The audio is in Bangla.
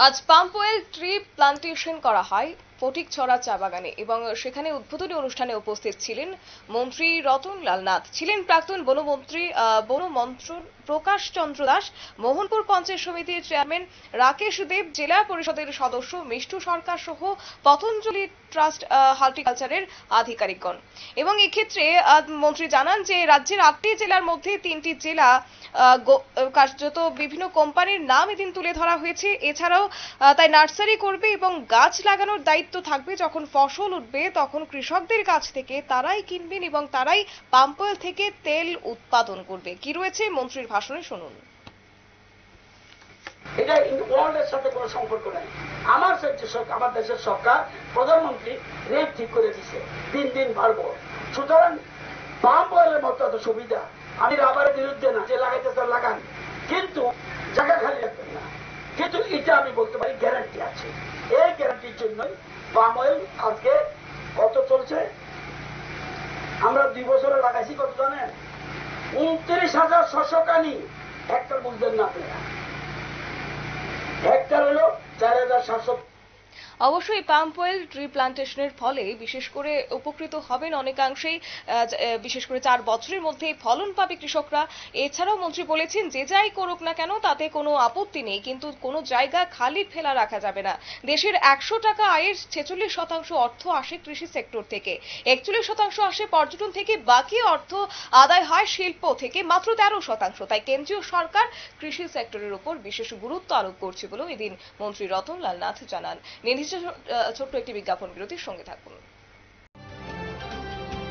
আজ পাম্প অয়েল ট্রি প্লান্টেশন করা হয় ফটিকছড়া চা বাগানে এবং সেখানে উদ্বোধনী অনুষ্ঠানে উপস্থিত ছিলেন মন্ত্রী রতনলাল নাথ, ছিলেন প্রাক্তন বনমন্ত্রী বনমন্ত্রণ প্রকাশ চন্দ্র দাস, মোহনপুর পঞ্চায়েত সমিতির চেয়ারম্যান রাকেশ দেব, জেলা পরিষদের সদস্য মিষ্টু সরকার সহ পতঞ্জলি ট্রাস্ট হর্টিকালচারের আধিকারিকগণ। এবং এক্ষেত্রে মন্ত্রী জানান যে রাজ্যের 8টি জেলার মধ্যে 3টি জেলা কার্যত বিভিন্ন কোম্পানির নাম এদিন তুলে ধরা হয়েছে। এছাড়াও তাই নার্সারি করবে এবং গাছ লাগানোর দায়িত্ব থাকবে। যখন ফসল উঠবে তখন কৃষকদের কাছ থেকে তারাই কিনবেন এবং তারাই পাম্প অয়েল থেকে তেল উৎপাদন করবে। কি রয়েছে মন্ত্রীর ভাষণে শুনুন। এটা ওয়ার্ল্ডের সাথে কোনো সম্পর্ক নেই। আমার দেশের সরকার, প্রধানমন্ত্রী রেট ঠিক করে দিচ্ছে 3 দিন বাড়বো। সুতরাং পাম্প অয়েলের মতো এত সুবিধা, আমি রাবারের বিরুদ্ধে না, যে লাগাইতে চান লাগান, কিন্তু জায়গা খালি রাখবেন না। কিন্তু এটা আমি বলতে পারি গ্যারান্টি আছে। এই গ্যারান্টির জন্যই পাম অয়েল আজকে কত চলছে, আমরা 2 বছরে লাগাইছি কত জানেন? 29,600 কানি। হেক্টর বুঝবেন না আপনারা, হেক্টর হলো 4,700। অবশ্যই পাম্প অয়েল ট্রি প্লান্টেশনের ফলে বিশেষ করে উপকৃত হবেন অনেকাংশেই, বিশেষ করে 4 বছরের মধ্যে ফলন পাবে কৃষকরা। এছাড়াও মন্ত্রী বলেছেন যে যাই করুক না কেন তাতে কোনো আপত্তি নেই, কিন্তু কোনো জায়গা খালি ফেলা রাখা যাবে না। দেশের 100 টাকা আয়ের 46% অর্থ আসে কৃষি সেক্টর থেকে, 41% আসে পর্যটন থেকে, বাকি অর্থ আদায় হয় শিল্প থেকে মাত্র 13%। তাই কেন্দ্রীয় সরকার কৃষি সেক্টরের উপর বিশেষ গুরুত্ব আরোপ করছে বলেও এদিন মন্ত্রী রতনলাল নাথ জানান। ছোট্ট একটি বিজ্ঞাপন বিরতির সঙ্গে থাকুন।